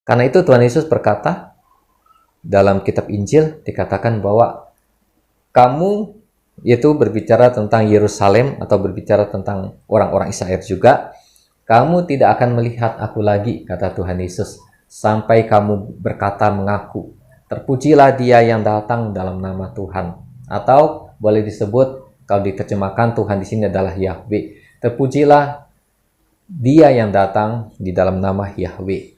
Karena itu Tuhan Yesus berkata dalam kitab Injil, dikatakan bahwa kamu itu berbicara tentang Yerusalem atau berbicara tentang orang-orang Israel juga. Kamu tidak akan melihat aku lagi, kata Tuhan Yesus, sampai kamu berkata mengaku, terpujilah dia yang datang dalam nama Tuhan. Atau boleh disebut, kalau diterjemahkan Tuhan di sini adalah Yahweh. Terpujilah dia yang datang di dalam nama Yahweh.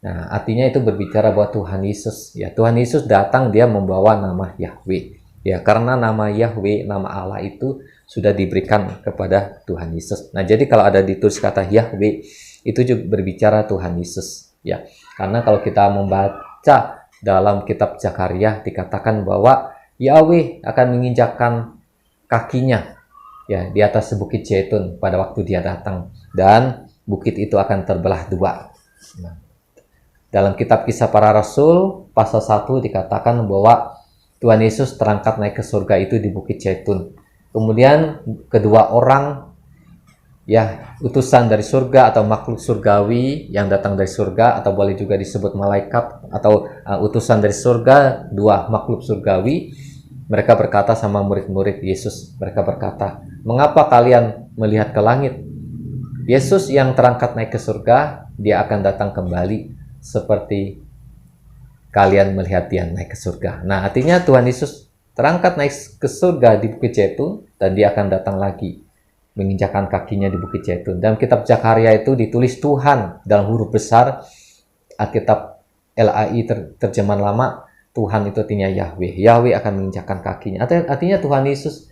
Nah, artinya itu berbicara bahwa Tuhan Yesus, ya Tuhan Yesus datang, dia membawa nama Yahweh. Ya, karena nama Yahweh, nama Allah itu sudah diberikan kepada Tuhan Yesus. Nah, jadi kalau ada ditulis kata Yahweh, itu juga berbicara Tuhan Yesus. Ya, karena kalau kita membaca dalam kitab Zakaria, dikatakan bahwa Yahweh akan menginjakkan kakinya ya di atas bukit Zaitun pada waktu dia datang, dan bukit itu akan terbelah dua. Nah, dalam kitab Kisah Para Rasul pasal 1 dikatakan bahwa Tuhan Yesus terangkat naik ke surga itu di bukit Zaitun. Kemudian kedua orang ya utusan dari surga atau makhluk surgawi yang datang dari surga, atau boleh juga disebut malaikat atau utusan dari surga, dua makhluk surgawi, mereka berkata sama murid-murid Yesus, mereka berkata, mengapa kalian melihat ke langit? Yesus yang terangkat naik ke surga, dia akan datang kembali seperti kalian melihat dia naik ke surga. Nah, artinya Tuhan Yesus terangkat naik ke surga di Bukit Zaitun, dan dia akan datang lagi menginjakkan kakinya di Bukit Zaitun. Dalam kitab Zakaria itu ditulis Tuhan dalam huruf besar. Alkitab LAI terjemahan lama, Tuhan itu artinya Yahweh. Yahweh akan menginjakkan kakinya. Artinya Tuhan Yesus.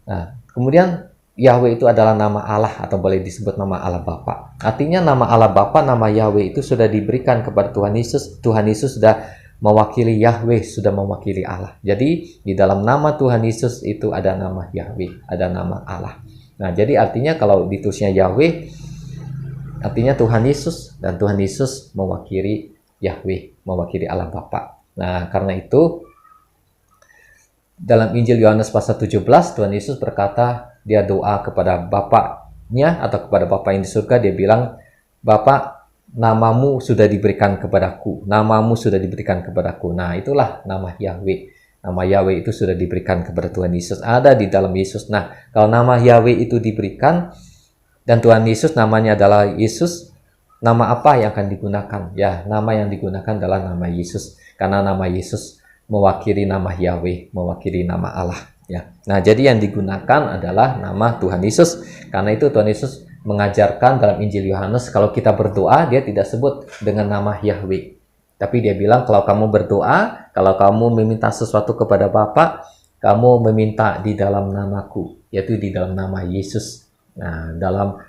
Nah, kemudian Yahweh itu adalah nama Allah, atau boleh disebut nama Allah Bapa. Artinya nama Allah Bapa, nama Yahweh itu sudah diberikan kepada Tuhan Yesus. Tuhan Yesus sudah mewakili Yahweh, sudah mewakili Allah. Jadi di dalam nama Tuhan Yesus itu ada nama Yahweh, ada nama Allah. Nah, jadi artinya kalau ditulisnya Yahweh, artinya Tuhan Yesus, dan Tuhan Yesus mewakili Yahweh, mewakili Allah Bapa. Nah, karena itu dalam Injil Yohanes pasal 17, Tuhan Yesus berkata, dia doa kepada Bapaknya atau kepada Bapa yang di surga, dia bilang, Bapa, namamu sudah diberikan kepadaku, namamu sudah diberikan kepadaku. Nah, itulah nama Yahweh. Nama Yahweh itu sudah diberikan kepada Tuhan Yesus, ada di dalam Yesus. Nah, kalau nama Yahweh itu diberikan, dan Tuhan Yesus namanya adalah Yesus, nama apa yang akan digunakan? Ya, nama yang digunakan adalah nama Yesus, karena nama Yesus mewakili nama Yahweh, mewakili nama Allah. Ya. Nah, jadi yang digunakan adalah nama Tuhan Yesus. Karena itu Tuhan Yesus mengajarkan dalam Injil Yohanes, kalau kita berdoa, dia tidak sebut dengan nama Yahweh. Tapi dia bilang, kalau kamu berdoa, kalau kamu meminta sesuatu kepada Bapa, kamu meminta di dalam namaku, yaitu di dalam nama Yesus. Nah, dalam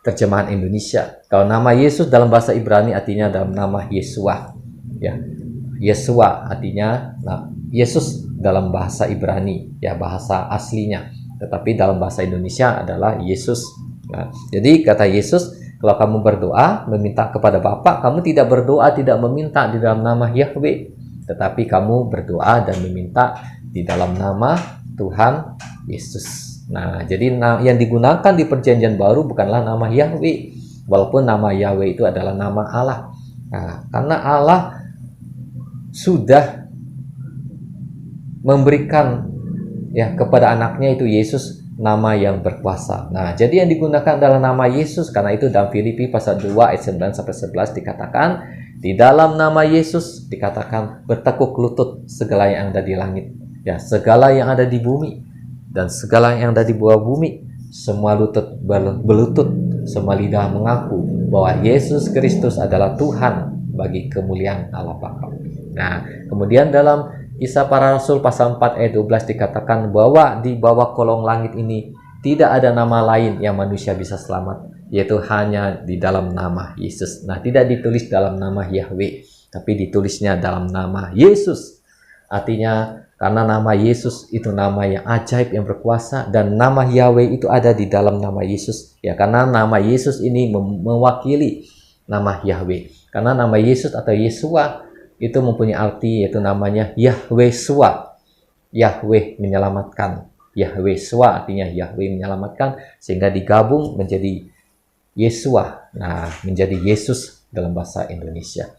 terjemahan Indonesia, kalau nama Yesus dalam bahasa Ibrani artinya dalam nama Yesua. Ya, Yesua artinya Yesus dalam bahasa Ibrani, ya bahasa aslinya. Tetapi dalam bahasa Indonesia adalah Yesus. Nah, jadi kata Yesus, kalau kamu berdoa meminta kepada Bapa, kamu tidak berdoa, tidak meminta di dalam nama Yahweh, tetapi kamu berdoa dan meminta di dalam nama Tuhan Yesus. Nah, jadi yang digunakan di Perjanjian Baru bukanlah nama Yahweh, walaupun nama Yahweh itu adalah nama Allah. Nah, karena Allah sudah memberikan ya kepada anaknya itu Yesus nama yang berkuasa. Nah, jadi yang digunakan adalah nama Yesus. Karena itu dalam Filipi pasal 2 ayat 9 sampai 11 dikatakan, di dalam nama Yesus dikatakan bertekuk lutut segala yang ada di langit, ya segala yang ada di bumi dan segala yang ada di bawah bumi, semua lutut berlutut, semua lidah mengaku bahwa Yesus Kristus adalah Tuhan bagi kemuliaan Allah Bapa. Nah, kemudian dalam Kisah Para Rasul pasal 4 ayat 12 dikatakan bahwa di bawah kolong langit ini tidak ada nama lain yang manusia bisa selamat, yaitu hanya di dalam nama Yesus. Nah, tidak ditulis dalam nama Yahweh, tapi ditulisnya dalam nama Yesus. Artinya karena nama Yesus itu nama yang ajaib, yang berkuasa, dan nama Yahweh itu ada di dalam nama Yesus. Ya, karena nama Yesus ini mewakili nama Yahweh. Karena nama Yesus atau Yesua itu mempunyai arti, yaitu namanya Yahweh Sua. Yahweh menyelamatkan. Yahweh Sua artinya Yahweh menyelamatkan, sehingga digabung menjadi Yesua. Nah, menjadi Yesus dalam bahasa Indonesia.